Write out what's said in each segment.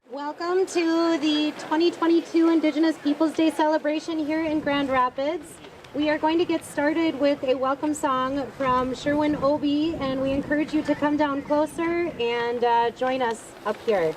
Welcome to the 2022 Indigenous Peoples Day celebration here in Grand Rapids. We are going to get started with a welcome song from Sherwin Obi, and we encourage you to come down closer and join us up here.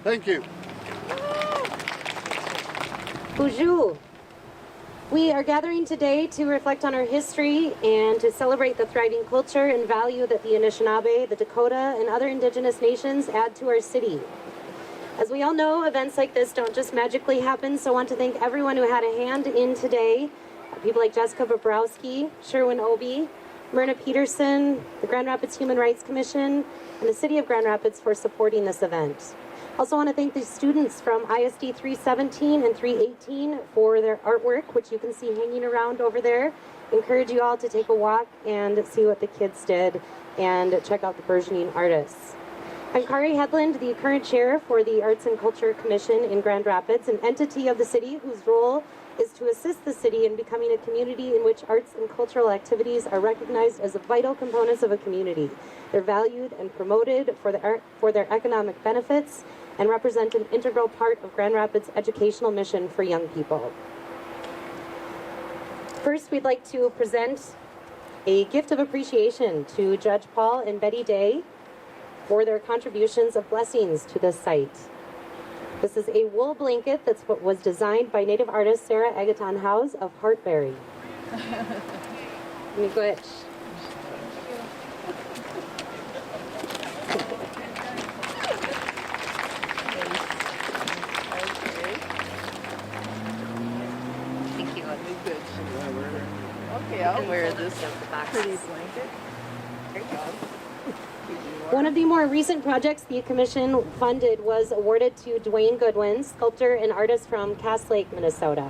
Thank you. Bonjour. We are gathering today to reflect on our history and to celebrate the thriving culture and value that the Anishinaabe, the Dakota, and other Indigenous nations add to our city. As we all know, events like this don't just magically happen, so I want to thank everyone who had a hand in today. People like Jessica Bobrowski, Sherwin Obi, Myrna Peterson, the Grand Rapids Human Rights Commission, and the City of Grand Rapids for supporting this event. Also want to thank the students from ISD 317 and 318 for their artwork, which you can see hanging around over there. Encourage you all to take a walk and see what the kids did and check out the burgeoning artists. I'm Kari Headland, the current chair for the Arts and Culture Commission in Grand Rapids, an entity of the city whose role is to assist the city in becoming a community in which arts and cultural activities are recognized as vital components of a community. They're valued and promoted for their economic benefits and represent an integral part of Grand Rapids' educational mission for young people. First, we'd like to present a gift of appreciation to Judge Paul and Betty Day for their contributions of blessings to this site. This is a wool blanket that's what was designed by Native artist Sarah Agaton House of Hartberry. Miigwech. Thank you. Okay, I'll wear this pretty blanket. There you go. One of the more recent projects the Commission funded was awarded to Dwayne Goodwin, sculptor and artist from Cass Lake, Minnesota.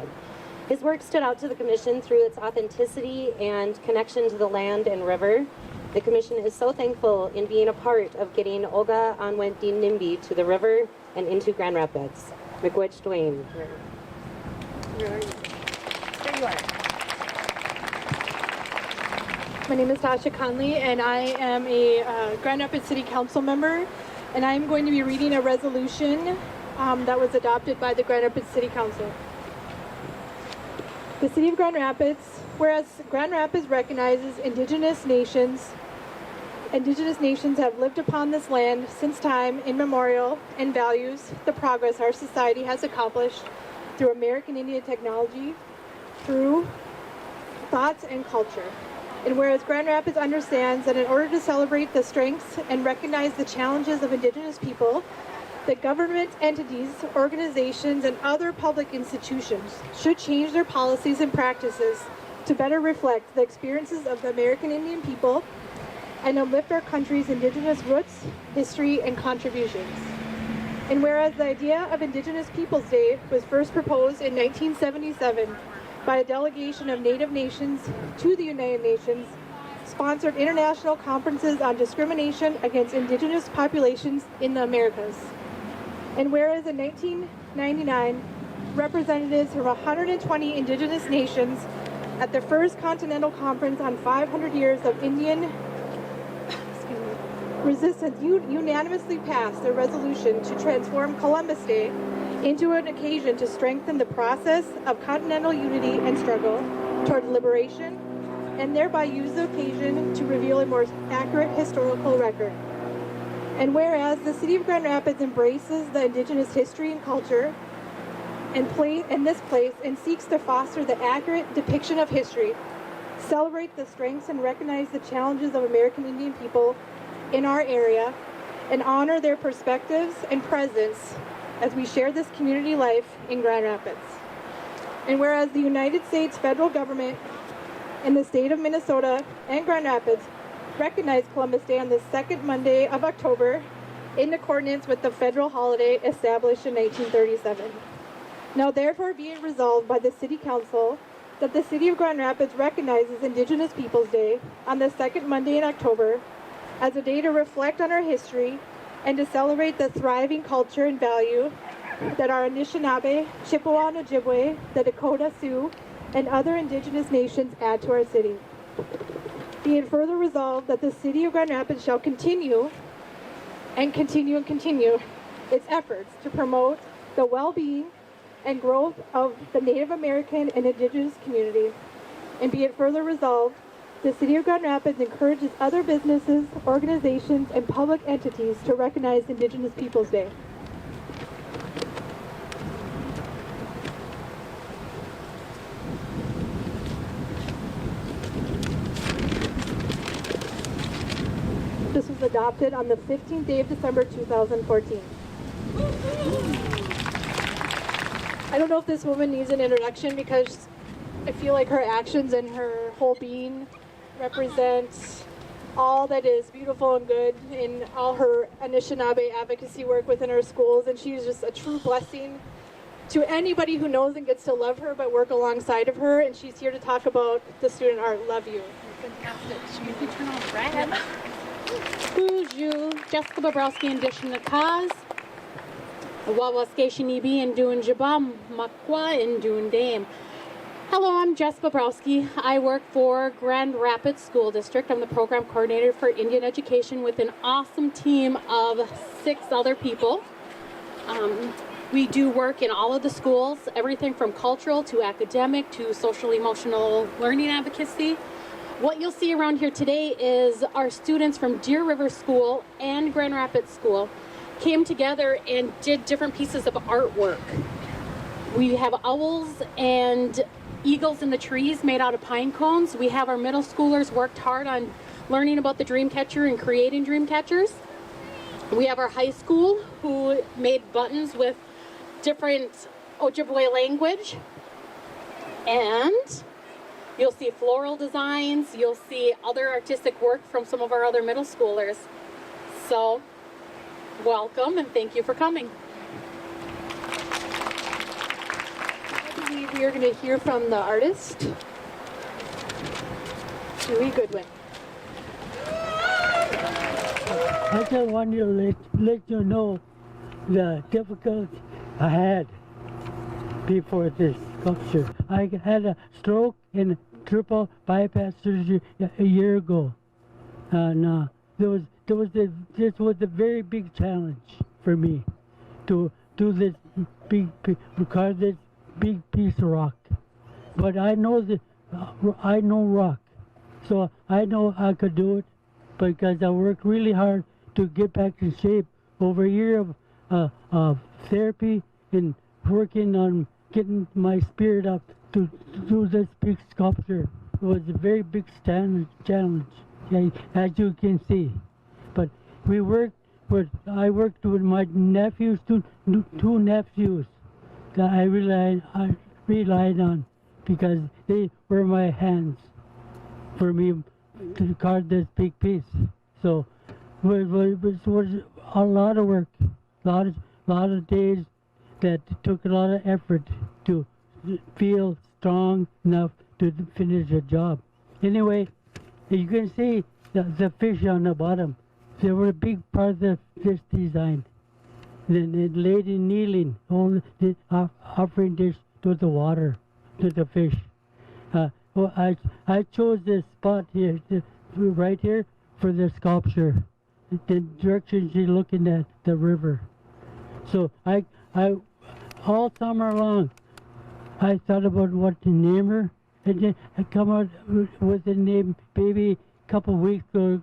His work stood out to the Commission through its authenticity and connection to the land and river. The Commission is so thankful in being a part of getting Oga Anwent Din Nimbi to the river and into Grand Rapids. Miigwech Dwayne. Where are you? There you are. My name is Tasha Conley, and I am a Grand Rapids City Council member, and I'm going to be reading a resolution that was adopted by the Grand Rapids City Council. The City of Grand Rapids, whereas Grand Rapids recognizes Indigenous nations have lived upon this land since time immemorial and values the progress our society has accomplished through American Indian technology, through thoughts and culture. And whereas Grand Rapids understands that in order to celebrate the strengths and recognize the challenges of Indigenous people, that government entities, organizations, and other public institutions should change their policies and practices to better reflect the experiences of the American Indian people and uplift our country's Indigenous roots, history, and contributions. And whereas the idea of Indigenous Peoples Day was first proposed in 1977 by a delegation of Native nations to the United Nations, sponsored international conferences on discrimination against Indigenous populations in the Americas. And whereas in 1999, representatives from 120 Indigenous nations at the First Continental Conference on 500 Years of Indian Resistance unanimously passed a resolution to transform Columbus Day into an occasion to strengthen the process of continental unity and struggle toward liberation, and thereby use the occasion to reveal a more accurate historical record. And whereas the City of Grand Rapids embraces the Indigenous history and culture in this place and seeks to foster the accurate depiction of history, celebrate the strengths and recognize the challenges of American Indian people in our area, and honor their perspectives and presence as we share this community life in Grand Rapids. And whereas the United States federal government and the state of Minnesota and Grand Rapids recognize Columbus Day on the second Monday of October in accordance with the federal holiday established in 1937. Now therefore be it resolved by the City Council that the City of Grand Rapids recognizes Indigenous Peoples Day on the second Monday in October as a day to reflect on our history and to celebrate the thriving culture and value that our Anishinaabe, Chippewa and Ojibwe, the Dakota Sioux, and other Indigenous nations add to our city. Be it further resolved that the City of Grand Rapids shall continue its efforts to promote the well-being and growth of the Native American and Indigenous community. And be it further resolved, the City of Grand Rapids encourages other businesses, organizations, and public entities to recognize Indigenous Peoples Day. This was adopted on the 15th day of December 2014. I don't know if this woman needs an introduction because I feel like her actions and her whole being represents all that is beautiful and good in all her Anishinaabe advocacy work within our schools, and she's just a true blessing to anybody who knows and gets to love her but work alongside of her, and she's here to talk about the student art. Love you. Fantastic. You can turn on red. Bonjour, Jessica Bobrowski and Dish Nakaz. Wawascation Ibi and Doon Jabam Makwa and Doon Dame. Hello, I'm Jess Bobrowski. I work for Grand Rapids School District. I'm the program coordinator for Indian education with an awesome team of 6 other people. We do work in all of the schools, everything from cultural to academic to social emotional learning advocacy. What you'll see around here today is our students from Deer River School and Grand Rapids School came together and did different pieces of artwork. We have owls and eagles in the trees made out of pine cones. We have our middle schoolers worked hard on learning about the dream catcher and creating dream catchers. We have our high school who made buttons with different Ojibwe language. And you'll see floral designs. You'll see other artistic work from some of our other middle schoolers. So, welcome and thank you for coming. I believe we are going to hear from the artist, Dewey Goodwin. I just wanted to let you know the difficulty I had before this sculpture. I had a stroke and triple bypass surgery a year ago, and this was a very big challenge for me to do this carve this big piece of rock. But I know I know rock, so I know I could do it because I worked really hard to get back in shape. Over a year of therapy and working on getting my spirit up to do this big sculpture. It was a very big challenge, as you can see. But I worked with my nephews, two nephews that I relied on because they were my hands for me to carve this big piece. So it was a lot of work, a lot of days that took a lot of effort to feel strong enough to finish the job. Anyway, you can see the fish on the bottom. They were a big part of this design. The lady kneeling, offering this to the water, to the fish. I chose this spot here, right here, for the sculpture. The direction she's looking at the river. So I all summer long, I thought about what to name her, and then I come out with the name maybe a couple weeks ago.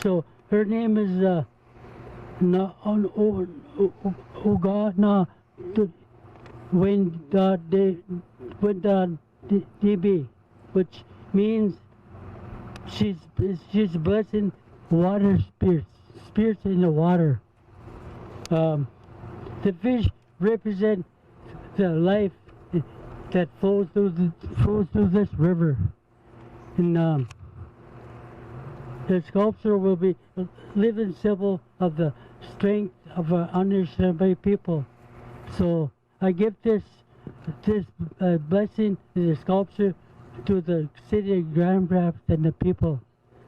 So her name is DB, which means she's blessing water spirits in the water. The fish represent the life that flows through this river, and the sculpture will be a living symbol of the strength of our underserved by people. So I give this blessing, the sculpture, to the city of Grand Rapids and the people.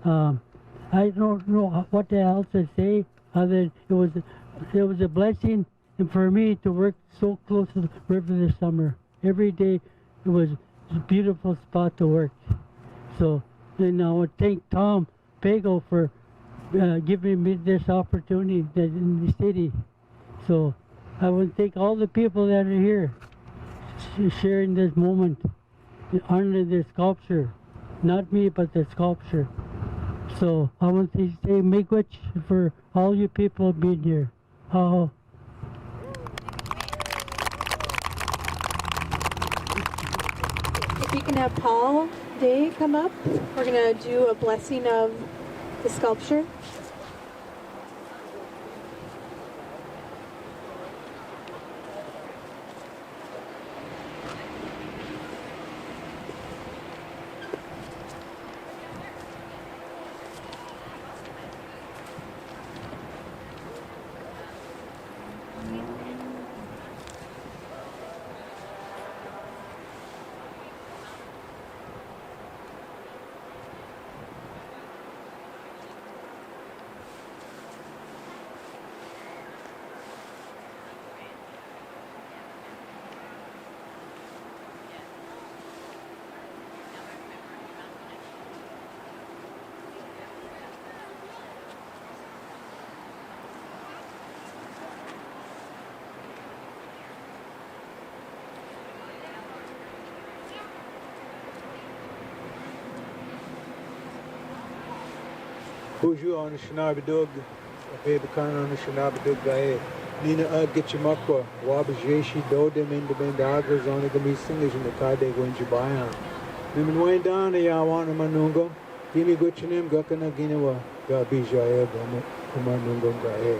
I don't know what else to say other than it was a blessing for me to work so close to the river this summer. Every day it was a beautiful spot to work. So, and I want to thank Tom Pago for giving me this opportunity in the city. So I want to thank all the people that are here sharing this moment under the sculpture. Not me, but the sculpture. So I want to say miigwech for all you people being here. Oh. If you can have Paul Day come up, we're going to do a blessing of the sculpture. Buju Anishinabidug, Babakan Anishinabidug Gae, Nina Gichimakwa, Wabajeshi Dodem in the Bendagas on the Gamisingers in the Kade Gwenjabayan. Nimin Wayne down the Yawana Manungo, Gimi Guchinim Gakana Ginawa, Gabijae, Kumanungo Gae.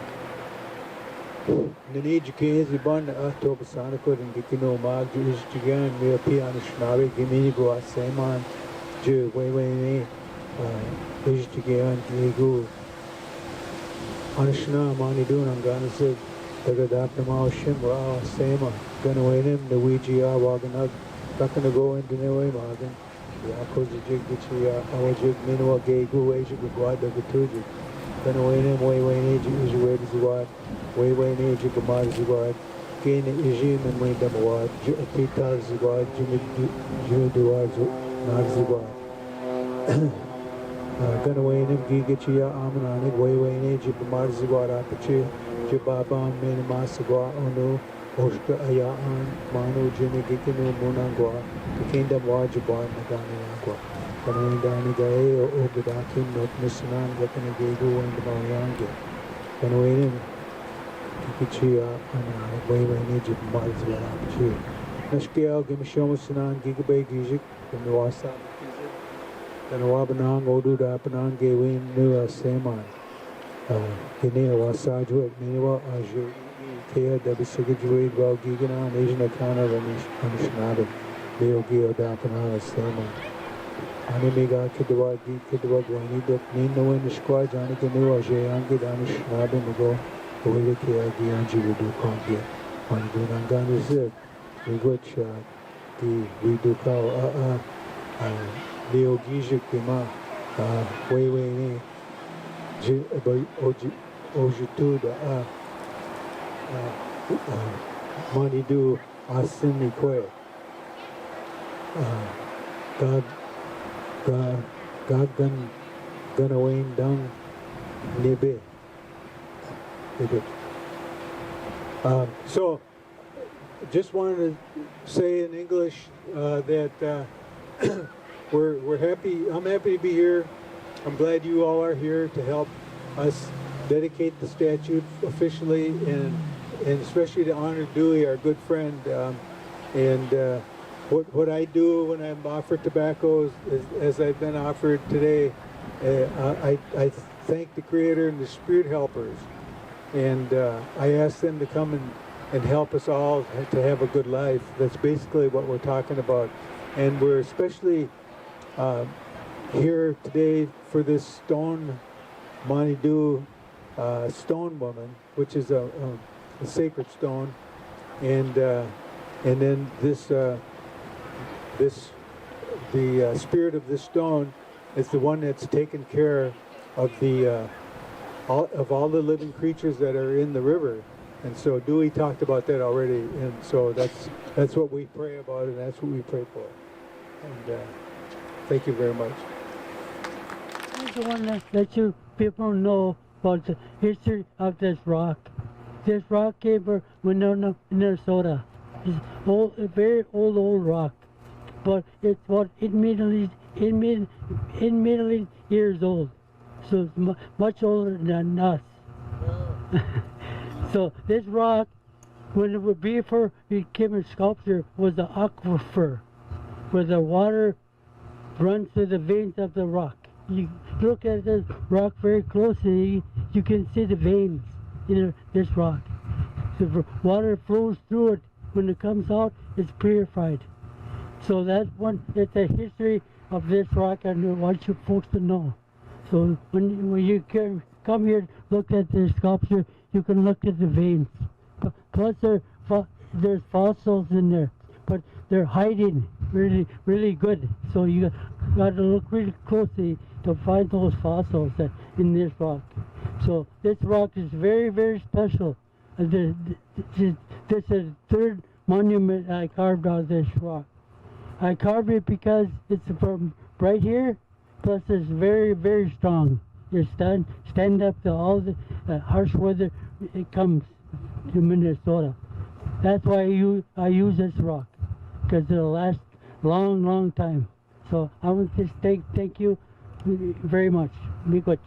Nanij Kings, the Bun, Tobasanako, and Gikino Mag, is Jigan, Mia Piana Shnabi, Gimini Goa, Saman, Jew, Way, is Jigan, Gigu, Anishna, Mani Dun, and Ganasig, Tagadapnama, Shimra, Sama, Ganawanim, the Ouija, Waganug, Gakana go into Newe Magan, Yakos the Jig, Awajig, Minua, Gegu, Asia, Guad, the Tuji. Ganawanim, Way, is where is the word. Way Naji Gamar Zigard, Gain Ijim and Wayne Damawad, Pita Zigard, Jimmy Duard, Nazigard. Ganawanim, Gigachia, Amananik, Way Naji Gamar Zigard, Apache, Jababam, Menimasagua, Ono, Oshka Ayaan, Manu, Jimmy Gikinu, Munangua, the Kingdom Wajabar, Naganiagua. Ganawain Gae, Ogadakim, Not Missinan, Gakanagegu, and the Mayangi. Ganawanim. Kichia and way Egypt Marzia. Nashkiel, Gimishomasanan, Gigabay Gizik, from the Wasa, and Wabanang, Odu Dapanan, Gawin, Nua Saman, Guinea Wasaju, Niwa, Aju, Kea, Debisigajuid, Val Gigana, Asian Akana, Anishinabin, Leo Geo Dapanan, Saman. Animiga Kidwa, Kidwa, Guanidok, Nino in the squad, Janika Nua, Jayangi, Anishinabin, go. Wele ke agi anji vidu konge, anju nangani zir, wigocha di vidu kao leo gijik kima, wewe ne, ojitu da manidu asini kwe, gagan ganawain dang nebe. So, just wanted to say in English that we're happy. I'm happy to be here. I'm glad you all are here to help us dedicate the statue officially, and especially to honor Dewey, our good friend. What I do when I'm offered tobacco, as I've been offered today, I thank the Creator and the Spirit helpers. And I ask them to come and help us all to have a good life. That's basically what we're talking about. And we're especially here today for this stone Manidu stone woman, which is a sacred stone. And then the spirit of this stone is the one that's taken care of all the living creatures that are in the river. And so Dewey talked about that already, and so that's what we pray about, and that's what we pray for. And thank you very much. I just want to let you people know about the history of this rock. This rock came from Winona, Minnesota. It's a very old rock, but it's about 8 million years old. So it's much older than us. So this rock, when it was before it became a sculpture, was an aquifer, where the water runs through the veins of the rock. You look at this rock very closely, you can see the veins in this rock. The water flows through it. When it comes out, it's purified. So that's the history of this rock, and I want you folks to know. So when you come here, look at the sculpture, you can look at the veins. Plus there's fossils in there, but they're hiding really good. So you got to look really closely to find those fossils in this rock. So this rock is very special. This is the third monument I carved out of this rock. I carved it because it's from right here. Plus, it's very strong. You stand up to all the harsh weather it comes to Minnesota. That's why I use this rock, because it'll last long time. So I want to thank you very much. Miigwech.